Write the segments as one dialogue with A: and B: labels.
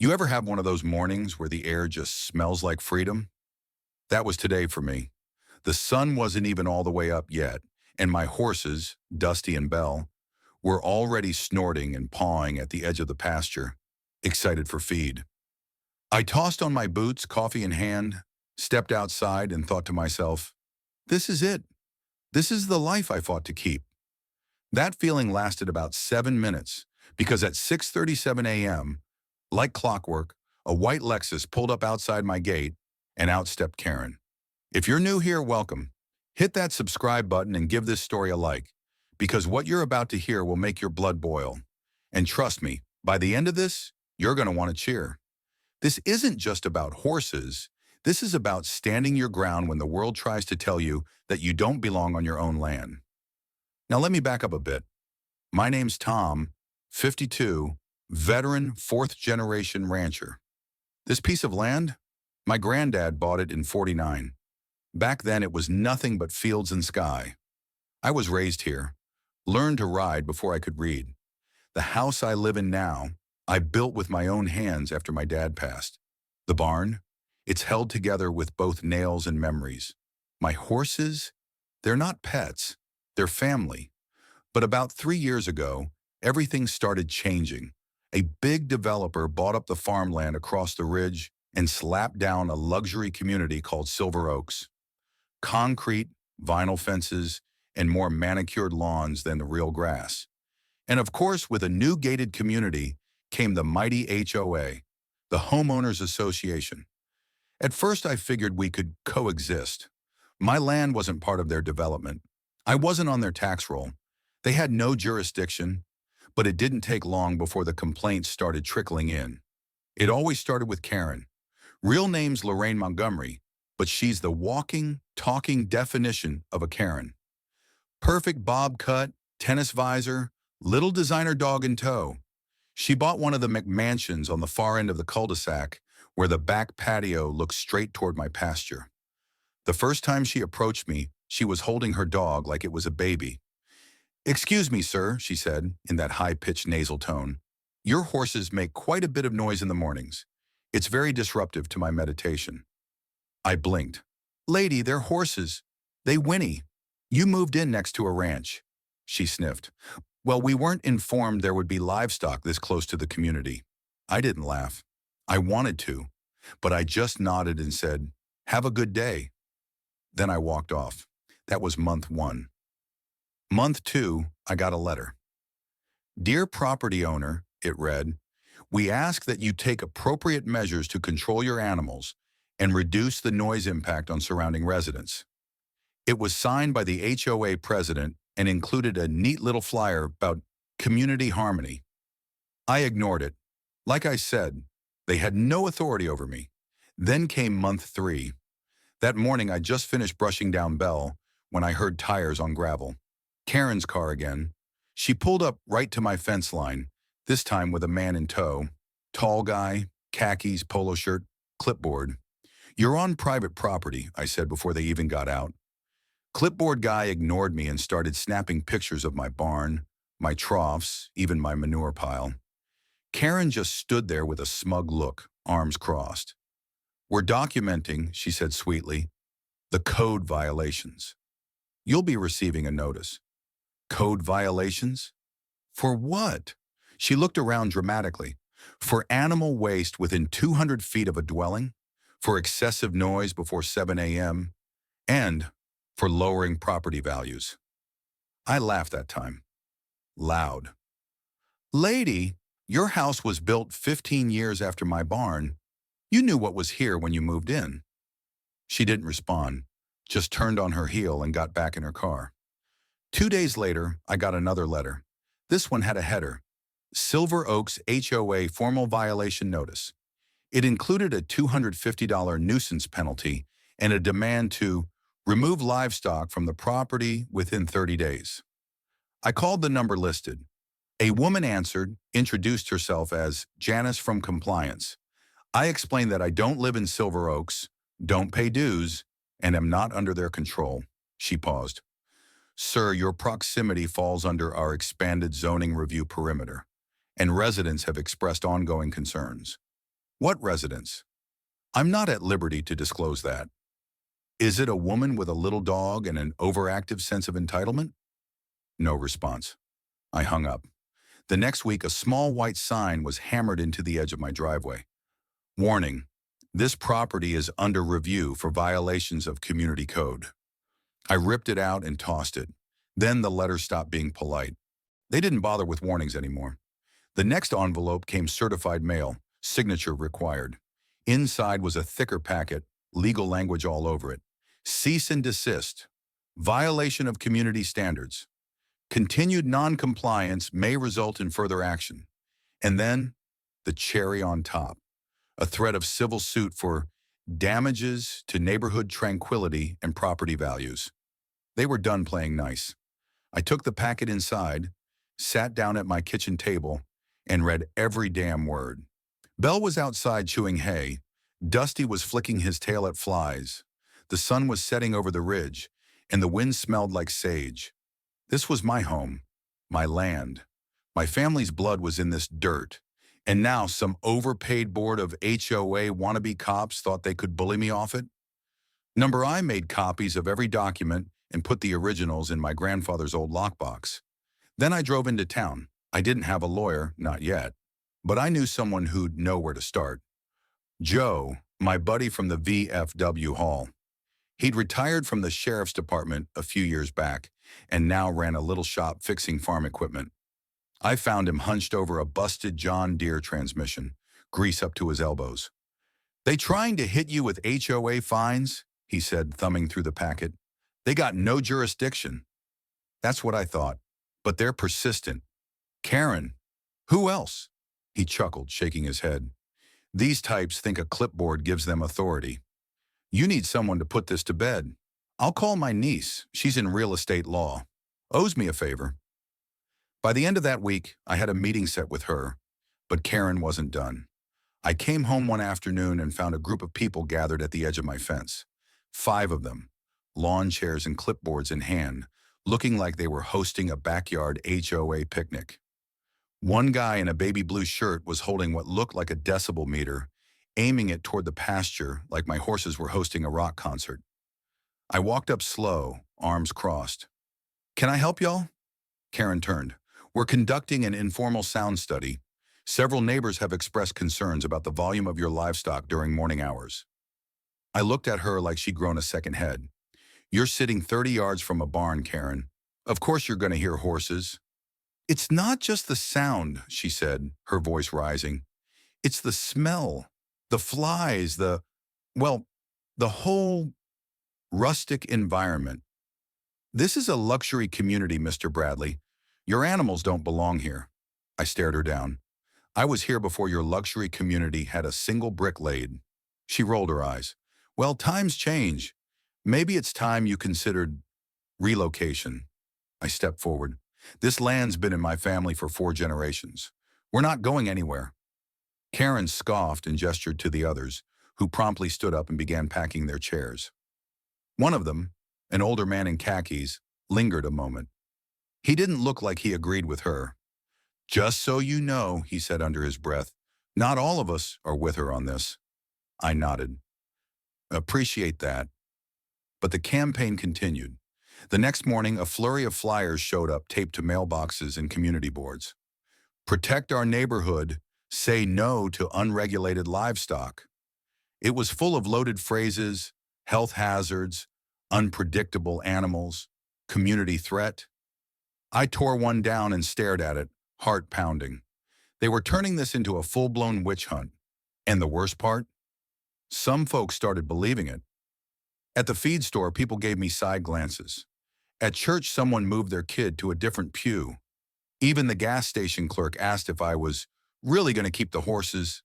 A: You ever have one of those mornings where the air just smells like freedom? That was today for me. The sun wasn't even all the way up yet, and my horses, Dusty and Belle, were already snorting and pawing at the edge of the pasture, excited for feed. I tossed on my boots, coffee in hand, stepped outside and thought to myself, this is it. This is the life I fought to keep. That feeling lasted about 7 minutes because at 6:37 a.m., like clockwork, a white Lexus pulled up outside my gate and out stepped Karen. If you're new here, welcome. Hit that subscribe button and give this story a like, because what you're about to hear will make your blood boil. And trust me, by the end of this, you're going to want to cheer. This isn't just about horses. This is about standing your ground when the world tries to tell you that you don't belong on your own land. Now let me back up a bit. My name's Tom, 52, veteran fourth-generation rancher. This piece of land? My granddad bought it in '49. Back then it was nothing but fields and sky. I was raised here, learned to ride before I could read. The house I live in now, I built with my own hands after my dad passed. The barn? It's held together with both nails and memories. My horses? They're not pets. They're family. But about 3 years ago, everything started changing. A big developer bought up the farmland across the ridge and slapped down a luxury community called Silver Oaks. Concrete, vinyl fences, and more manicured lawns than the real grass. And of course, with a new gated community came the mighty HOA, the Homeowners Association. At first, I figured we could coexist. My land wasn't part of their development. I wasn't on their tax roll. They had no jurisdiction, but it didn't take long before the complaints started trickling in. It always started with Karen. Real name's Lorraine Montgomery, but she's the walking, talking definition of a Karen. Perfect bob cut, tennis visor, little designer dog in tow. She bought one of the McMansions on the far end of the cul-de-sac where the back patio looked straight toward my pasture. The first time she approached me, she was holding her dog like it was a baby. "Excuse me, sir," she said in that high-pitched nasal tone. "Your horses make quite a bit of noise in the mornings. It's very disruptive to my meditation." I blinked. "Lady, they're horses. They whinny. You moved in next to a ranch." She sniffed. "Well, we weren't informed there would be livestock this close to the community." I didn't laugh. I wanted to, but I just nodded and said, "Have a good day." Then I walked off. That was month 1. Month 2, I got a letter. "Dear property owner," it read, "we ask that you take appropriate measures to control your animals and reduce the noise impact on surrounding residents." It was signed by the HOA president and included a neat little flyer about community harmony. I ignored it. Like I said, they had no authority over me. Then came month 3. That morning I just finished brushing down Belle when I heard tires on gravel. Karen's car again. She pulled up right to my fence line, this time with a man in tow. Tall guy, khakis, polo shirt, clipboard. "You're on private property," I said before they even got out. Clipboard guy ignored me and started snapping pictures of my barn, my troughs, even my manure pile. Karen just stood there with a smug look, arms crossed. "We're documenting," she said sweetly, "the code violations. You'll be receiving a notice." Code violations? For what? She looked around dramatically. For animal waste within 200 feet of a dwelling, for excessive noise before 7 a.m., and for lowering property values. I laughed that time. Loud. "Lady, your house was built 15 years after my barn. You knew what was here when you moved in." She didn't respond, just turned on her heel and got back in her car. 2 days later, I got another letter. This one had a header: Silver Oaks HOA Formal Violation Notice. It included a $250 nuisance penalty and a demand to remove livestock from the property within 30 days. I called the number listed. A woman answered, introduced herself as Janice from Compliance. I explained that I don't live in Silver Oaks, don't pay dues, and am not under their control. She paused. "Sir, your proximity falls under our expanded zoning review perimeter, and residents have expressed ongoing concerns." What residence? I'm not at liberty to disclose that. Is it a woman with a little dog and an overactive sense of entitlement? No response. I hung up. The next week, a small white sign was hammered into the edge of my driveway. Warning, this property is under review for violations of community code. I ripped it out and tossed it. Then the letter stopped being polite. They didn't bother with warnings anymore. The next envelope came certified mail, signature required. Inside was a thicker packet, legal language all over it. Cease and desist. Violation of community standards. Continued non-compliance may result in further action. And then, the cherry on top. A threat of civil suit for damages to neighborhood tranquility and property values. They were done playing nice. I took the packet inside, sat down at my kitchen table, and read every damn word. Belle was outside chewing hay. Dusty was flicking his tail at flies. The sun was setting over the ridge, and the wind smelled like sage. This was my home, my land. My family's blood was in this dirt, and now some overpaid board of HOA wannabe cops thought they could bully me off it? Number I made copies of every document and put the originals in my grandfather's old lockbox. Then I drove into town. I didn't have a lawyer, not yet, but I knew someone who'd know where to start. Joe, my buddy from the VFW hall. He'd retired from the sheriff's department a few years back and now ran a little shop fixing farm equipment. I found him hunched over a busted John Deere transmission, grease up to his elbows. "They trying to hit you with HOA fines?" he said, thumbing through the packet. "They got no jurisdiction." That's what I thought, but they're persistent. "Karen, who else?" He chuckled, shaking his head. "These types think a clipboard gives them authority. You need someone to put this to bed. I'll call my niece. She's in real estate law. Owes me a favor." By the end of that week, I had a meeting set with her, but Karen wasn't done. I came home one afternoon and found a group of people gathered at the edge of my fence. 5 of them, lawn chairs and clipboards in hand, looking like they were hosting a backyard HOA picnic. One guy in a baby blue shirt was holding what looked like a decibel meter, aiming it toward the pasture like my horses were hosting a rock concert. I walked up slow, arms crossed. "Can I help y'all?" Karen turned. "We're conducting an informal sound study. Several neighbors have expressed concerns about the volume of your livestock during morning hours." I looked at her like she'd grown a second head. "You're sitting 30 yards from a barn, Karen. Of course you're going to hear horses." "It's not just the sound," she said, her voice rising. "It's the smell, the flies, well, the whole rustic environment. This is a luxury community, Mr. Bradley. Your animals don't belong here." I stared her down. "I was here before your luxury community had a single brick laid." She rolled her eyes. "Well, times change. Maybe it's time you considered relocation." I stepped forward. "This land's been in my family for 4 generations. We're not going anywhere." Karen scoffed and gestured to the others, who promptly stood up and began packing their chairs. One of them, an older man in khakis, lingered a moment. He didn't look like he agreed with her. "Just so you know," he said under his breath, "not all of us are with her on this." I nodded. "Appreciate that." But the campaign continued. The next morning, a flurry of flyers showed up taped to mailboxes and community boards. "Protect our neighborhood. Say no to unregulated livestock." It was full of loaded phrases, health hazards, unpredictable animals, community threat. I tore one down and stared at it, heart pounding. They were turning this into a full-blown witch hunt. And the worst part? Some folks started believing it. At the feed store, people gave me side glances. At church, someone moved their kid to a different pew. Even the gas station clerk asked if I was really going to keep the horses.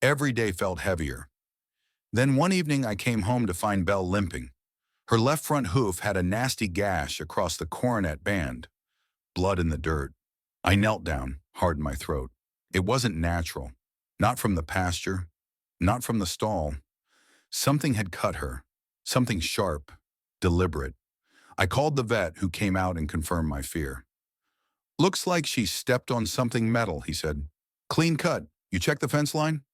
A: Every day felt heavier. Then one evening I came home to find Belle limping. Her left front hoof had a nasty gash across the coronet band. Blood in the dirt. I knelt down, hard in my throat. It wasn't natural. Not from the pasture. Not from the stall. Something had cut her. Something sharp. Deliberate. I called the vet, who came out and confirmed my fear. "Looks like she stepped on something metal," he said. "Clean cut. You check the fence line?"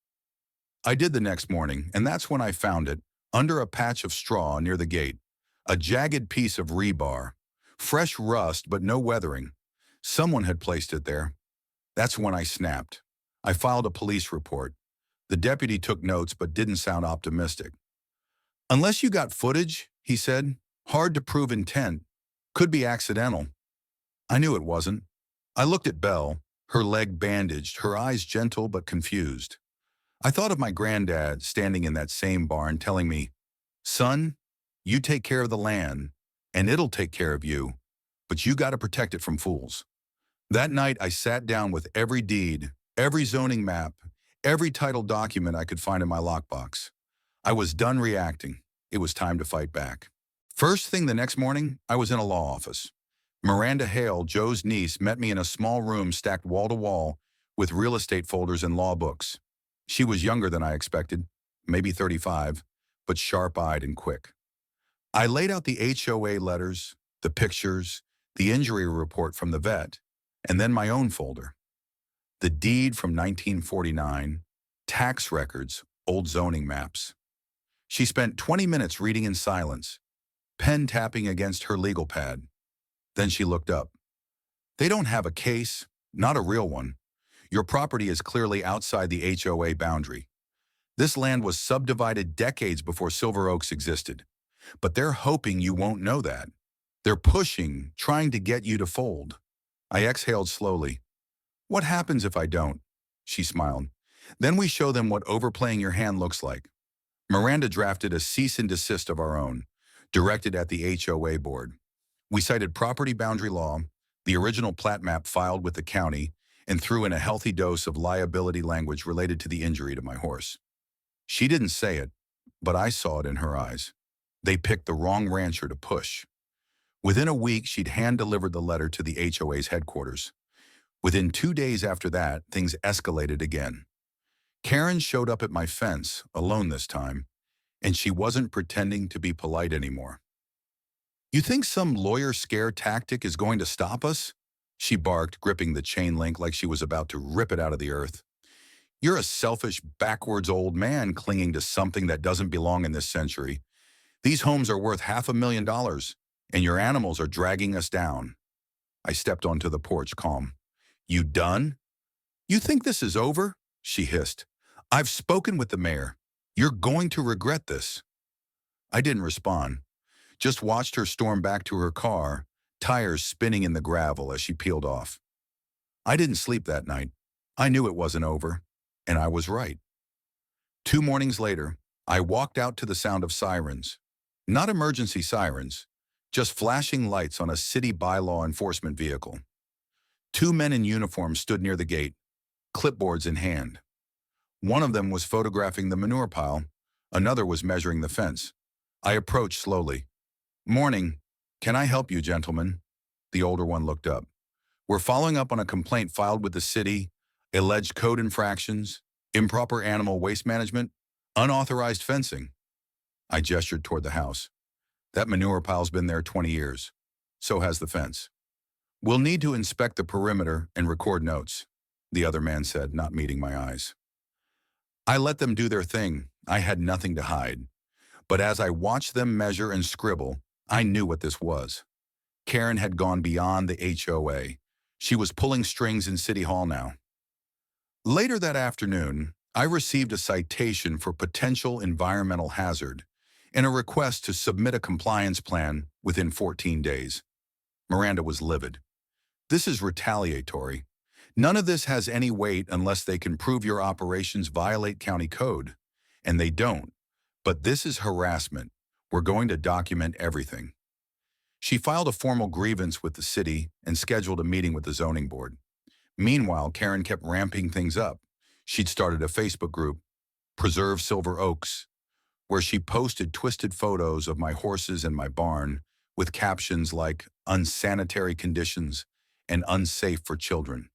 A: I did the next morning, and that's when I found it, under a patch of straw near the gate. A jagged piece of rebar. Fresh rust, but no weathering. Someone had placed it there. That's when I snapped. I filed a police report. The deputy took notes but didn't sound optimistic. "Unless you got footage," he said. "Hard to prove intent. Could be accidental." I knew it wasn't. I looked at Belle, her leg bandaged, her eyes gentle but confused. I thought of my granddad standing in that same barn telling me, "Son, you take care of the land, and it'll take care of you, but you got to protect it from fools." That night, I sat down with every deed, every zoning map, every title document I could find in my lockbox. I was done reacting. It was time to fight back. First thing the next morning, I was in a law office. Miranda Hale, Joe's niece, met me in a small room stacked wall to wall with real estate folders and law books. She was younger than I expected, maybe 35, but sharp-eyed and quick. I laid out the HOA letters, the pictures, the injury report from the vet, and then my own folder. The deed from 1949, tax records, old zoning maps. She spent 20 minutes reading in silence, pen tapping against her legal pad. Then she looked up. "They don't have a case, not a real one. Your property is clearly outside the HOA boundary. This land was subdivided decades before Silver Oaks existed. But they're hoping you won't know that. They're pushing, trying to get you to fold." I exhaled slowly. "What happens if I don't?" She smiled. "Then we show them what overplaying your hand looks like." Miranda drafted a cease and desist of our own, directed at the HOA board. We cited property boundary law, the original plat map filed with the county, and threw in a healthy dose of liability language related to the injury to my horse. She didn't say it, but I saw it in her eyes. They picked the wrong rancher to push. Within a week, she'd hand-delivered the letter to the HOA's headquarters. Within 2 days after that, things escalated again. Karen showed up at my fence, alone this time, and she wasn't pretending to be polite anymore. "You think some lawyer scare tactic is going to stop us?" She barked, gripping the chain link like she was about to rip it out of the earth. "You're a selfish, backwards old man clinging to something that doesn't belong in this century. These homes are worth $500,000, and your animals are dragging us down." I stepped onto the porch, calm. "You done? You think this is over?" she hissed. "I've spoken with the mayor. You're going to regret this." I didn't respond, just watched her storm back to her car, tires spinning in the gravel as she peeled off. I didn't sleep that night. I knew it wasn't over, and I was right. 2 mornings later, I walked out to the sound of sirens. Not emergency sirens, just flashing lights on a city bylaw enforcement vehicle. 2 men in uniform stood near the gate, clipboards in hand. One of them was photographing the manure pile, another was measuring the fence. I approached slowly. "Morning. Can I help you, gentlemen?" The older one looked up. "We're following up on a complaint filed with the city, alleged code infractions, improper animal waste management, unauthorized fencing." I gestured toward the house. "That manure pile's been there 20 years. So has the fence. We'll need to inspect the perimeter and record notes," the other man said, not meeting my eyes. I let them do their thing. I had nothing to hide. But as I watched them measure and scribble, I knew what this was. Karen had gone beyond the HOA. She was pulling strings in City Hall now. Later that afternoon, I received a citation for potential environmental hazard and a request to submit a compliance plan within 14 days. Miranda was livid. "This is retaliatory. None of this has any weight unless they can prove your operations violate county code. And they don't. But this is harassment. We're going to document everything." She filed a formal grievance with the city and scheduled a meeting with the zoning board. Meanwhile, Karen kept ramping things up. She'd started a Facebook group, Preserve Silver Oaks, where she posted twisted photos of my horses and my barn with captions like "unsanitary conditions" and "unsafe for children."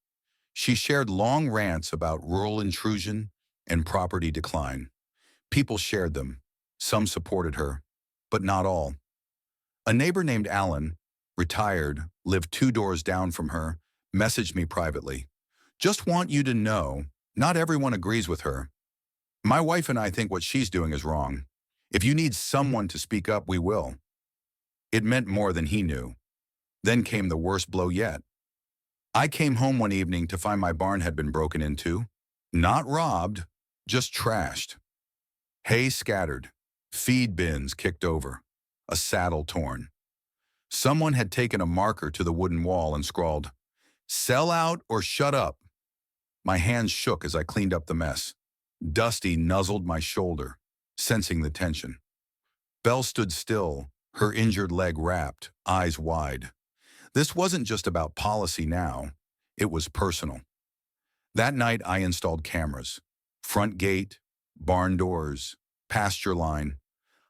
A: She shared long rants about rural intrusion and property decline. People shared them. Some supported her, but not all. A neighbor named Alan, retired, lived 2 doors down from her, messaged me privately. "Just want you to know, not everyone agrees with her." My wife and I think what she's doing is wrong. If you need someone to speak up, we will. It meant more than he knew. Then came the worst blow yet. I came home one evening to find my barn had been broken into. Not robbed, just trashed. Hay scattered, feed bins kicked over, a saddle torn. Someone had taken a marker to the wooden wall and scrawled, "Sell out or shut up." My hands shook as I cleaned up the mess. Dusty nuzzled my shoulder, sensing the tension. Belle stood still, her injured leg wrapped, eyes wide. This wasn't just about policy now, it was personal. That night I installed cameras. Front gate, barn doors, pasture line,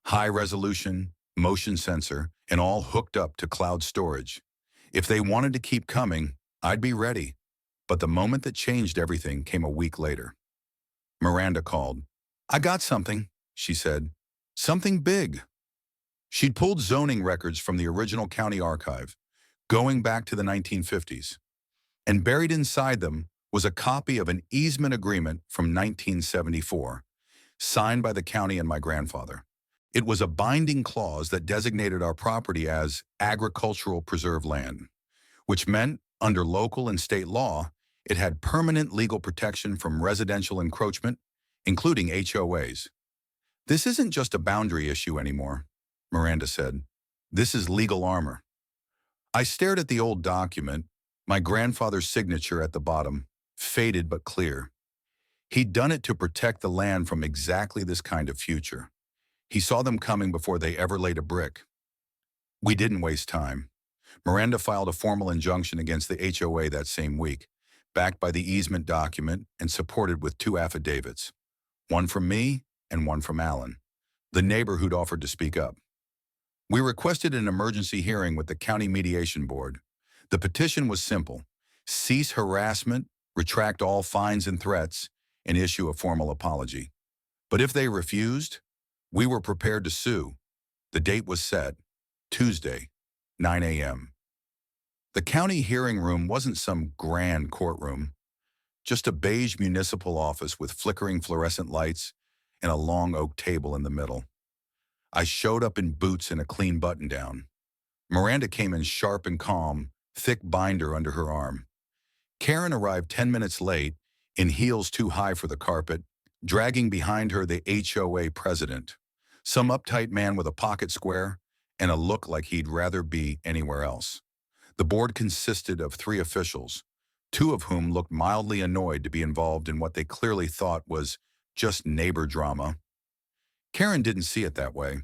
A: high resolution, motion sensor, and all hooked up to cloud storage. If they wanted to keep coming, I'd be ready. But the moment that changed everything came a week later. Miranda called. "I got something," she said. "Something big." She'd pulled zoning records from the original county archive, going back to the 1950s. And buried inside them was a copy of an easement agreement from 1974, signed by the county and my grandfather. It was a binding clause that designated our property as agricultural preserve land, which meant, under local and state law, it had permanent legal protection from residential encroachment, including HOAs. "This isn't just a boundary issue anymore," Miranda said. "This is legal armor." I stared at the old document, my grandfather's signature at the bottom, faded but clear. He'd done it to protect the land from exactly this kind of future. He saw them coming before they ever laid a brick. We didn't waste time. Miranda filed a formal injunction against the HOA that same week, backed by the easement document and supported with 2 affidavits, one from me and one from Alan, the neighbor who'd offered to speak up. We requested an emergency hearing with the county mediation board. The petition was simple: cease harassment, retract all fines and threats, and issue a formal apology. But if they refused, we were prepared to sue. The date was set, Tuesday, 9 a.m. The county hearing room wasn't some grand courtroom, just a beige municipal office with flickering fluorescent lights and a long oak table in the middle. I showed up in boots and a clean button-down. Miranda came in sharp and calm, thick binder under her arm. Karen arrived 10 minutes late, in heels too high for the carpet, dragging behind her the HOA president, some uptight man with a pocket square and a look like he'd rather be anywhere else. The board consisted of 3 officials, 2 of whom looked mildly annoyed to be involved in what they clearly thought was just neighbor drama. Karen didn't see it that way.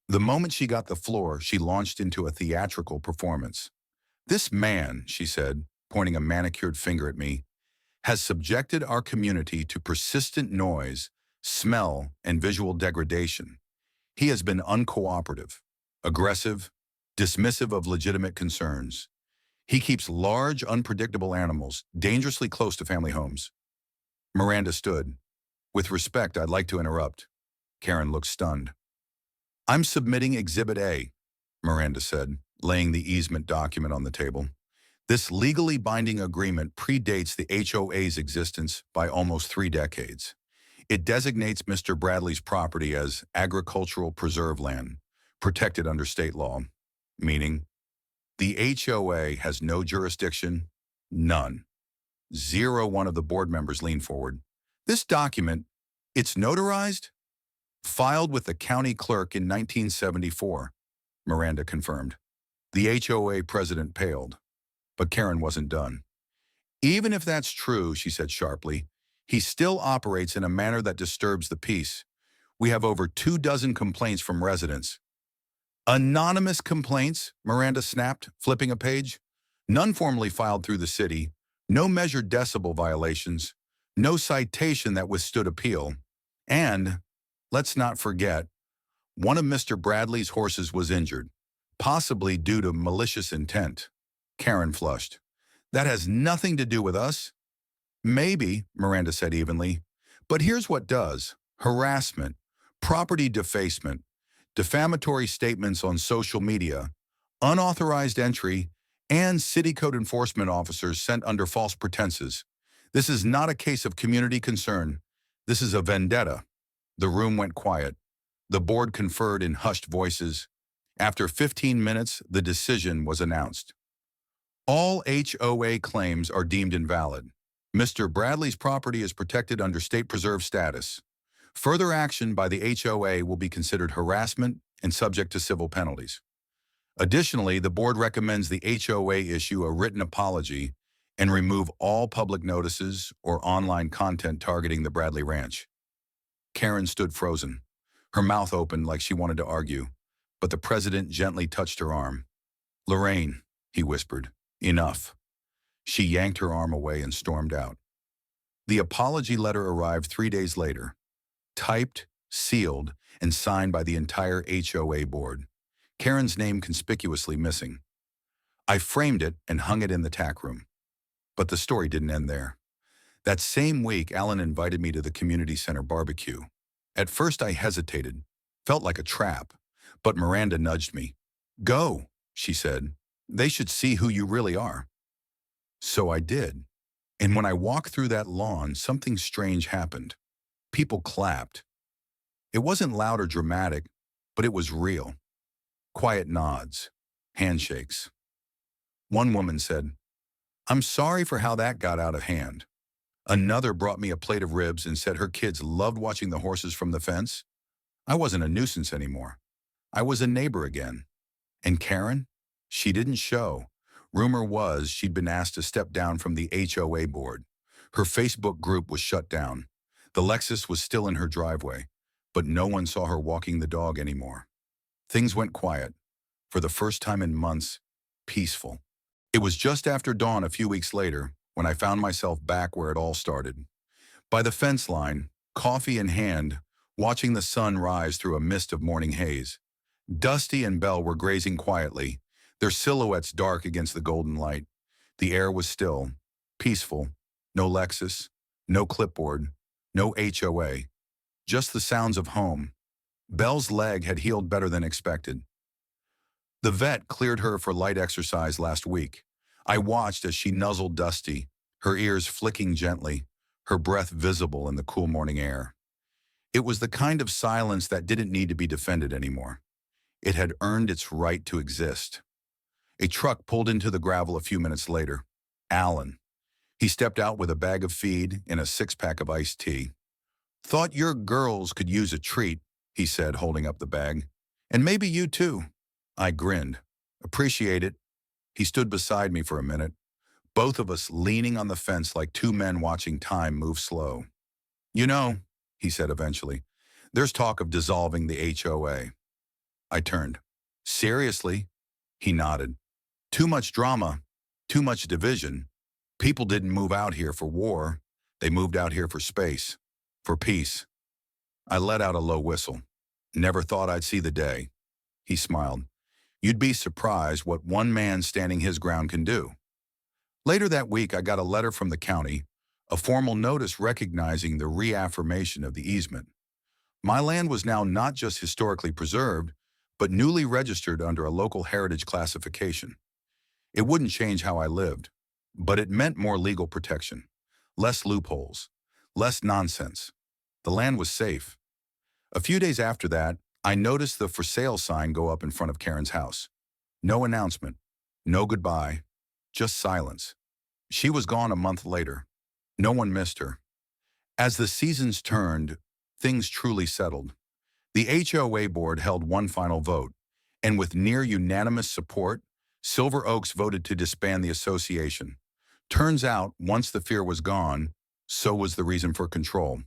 A: The moment she got the floor, she launched into a theatrical performance. "This man," she said, pointing a manicured finger at me, "has subjected our community to persistent noise, smell, and visual degradation. He has been uncooperative, aggressive, dismissive of legitimate concerns. He keeps large, unpredictable animals dangerously close to family homes." Miranda stood. "With respect, I'd like to interrupt." Karen looked stunned. "I'm submitting Exhibit A," Miranda said, laying the easement document on the table. "This legally binding agreement predates the HOA's existence by almost 3 decades. It designates Mr. Bradley's property as agricultural preserve land, protected under state law, meaning the HOA has no jurisdiction, none. 1 of the board members leaned forward. "This document, it's notarized?" "Filed with the county clerk in 1974, Miranda confirmed. The HOA president paled. But Karen wasn't done. "Even if that's true," she said sharply, "he still operates in a manner that disturbs the peace. We have over 24 complaints from residents." "Anonymous complaints," Miranda snapped, flipping a page. "None formally filed through the city, no measured decibel violations, no citation that withstood appeal. And, let's not forget, one of Mr. Bradley's horses was injured, possibly due to malicious intent." Karen flushed. "That has nothing to do with us." "Maybe," Miranda said evenly, "but here's what does: harassment, property defacement, defamatory statements on social media, unauthorized entry, and city code enforcement officers sent under false pretenses. This is not a case of community concern. This is a vendetta." The room went quiet. The board conferred in hushed voices. After 15 minutes, the decision was announced. All HOA claims are deemed invalid. Mr. Bradley's property is protected under state preserve status. Further action by the HOA will be considered harassment and subject to civil penalties. Additionally, the board recommends the HOA issue a written apology and remove all public notices or online content targeting the Bradley Ranch. Karen stood frozen. Her mouth opened like she wanted to argue, but the president gently touched her arm. "Lorraine," he whispered, "enough." She yanked her arm away and stormed out. The apology letter arrived 3 days later, typed, sealed, and signed by the entire HOA board. Karen's name conspicuously missing. I framed it and hung it in the tack room. But the story didn't end there. That same week, Alan invited me to the community center barbecue. At first I hesitated, felt like a trap, but Miranda nudged me. "Go," she said. "They should see who you really are." So I did. And when I walked through that lawn, something strange happened. People clapped. It wasn't loud or dramatic, but it was real. Quiet nods, handshakes. One woman said, "I'm sorry for how that got out of hand." Another brought me a plate of ribs and said her kids loved watching the horses from the fence. I wasn't a nuisance anymore. I was a neighbor again. And Karen? She didn't show. Rumor was she'd been asked to step down from the HOA board. Her Facebook group was shut down. The Lexus was still in her driveway, but no one saw her walking the dog anymore. Things went quiet. For the first time in months, peaceful. It was just after dawn a few weeks later when I found myself back where it all started. By the fence line, coffee in hand, watching the sun rise through a mist of morning haze. Dusty and Belle were grazing quietly, their silhouettes dark against the golden light. The air was still, peaceful, no Lexus, no clipboard, no HOA, just the sounds of home. Belle's leg had healed better than expected. The vet cleared her for light exercise last week. I watched as she nuzzled Dusty, her ears flicking gently, her breath visible in the cool morning air. It was the kind of silence that didn't need to be defended anymore. It had earned its right to exist. A truck pulled into the gravel a few minutes later. Alan. He stepped out with a bag of feed and a 6-pack of iced tea. "Thought your girls could use a treat," he said, holding up the bag. "And maybe you too." I grinned. "Appreciate it." He stood beside me for a minute, both of us leaning on the fence like two men watching time move slow. "You know," he said eventually, "there's talk of dissolving the HOA." I turned. "Seriously?" He nodded. "Too much drama, too much division. People didn't move out here for war. They moved out here for space, for peace." I let out a low whistle. "Never thought I'd see the day." He smiled. "You'd be surprised what one man standing his ground can do." Later that week, I got a letter from the county, a formal notice recognizing the reaffirmation of the easement. My land was now not just historically preserved, but newly registered under a local heritage classification. It wouldn't change how I lived, but it meant more legal protection, less loopholes, less nonsense. The land was safe. A few days after that, I noticed the for sale sign go up in front of Karen's house. No announcement, no goodbye, just silence. She was gone a month later. No one missed her. As the seasons turned, things truly settled. The HOA board held one final vote, and with near unanimous support, Silver Oaks voted to disband the association. Turns out, once the fear was gone, so was the reason for control.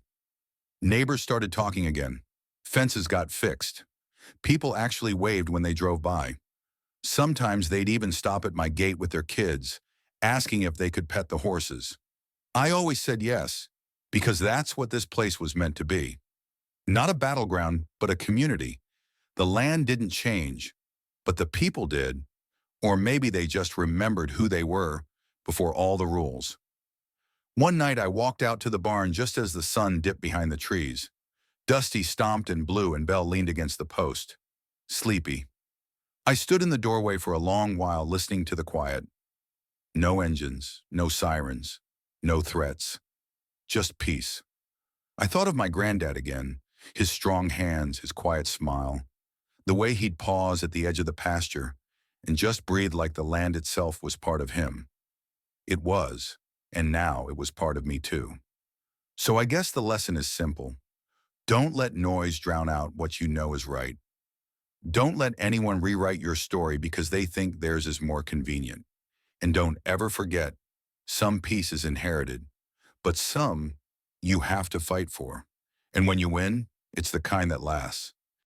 A: Neighbors started talking again. Fences got fixed. People actually waved when they drove by. Sometimes they'd even stop at my gate with their kids, asking if they could pet the horses. I always said yes, because that's what this place was meant to be. Not a battleground, but a community. The land didn't change, but the people did, or maybe they just remembered who they were before all the rules. One night I walked out to the barn just as the sun dipped behind the trees. Dusty stomped and blew and Belle leaned against the post, sleepy. I stood in the doorway for a long while listening to the quiet. No engines, no sirens, no threats, just peace. I thought of my granddad again, His strong hands, his quiet smile, the way he'd pause at the edge of the pasture and just breathe like the land itself was part of him. It was, and now it was part of me too. So I guess the lesson is simple. Don't let noise drown out what you know is right. Don't let anyone rewrite your story because they think theirs is more convenient. And don't ever forget, some peace is inherited, but some you have to fight for. And when you win, it's the kind that lasts.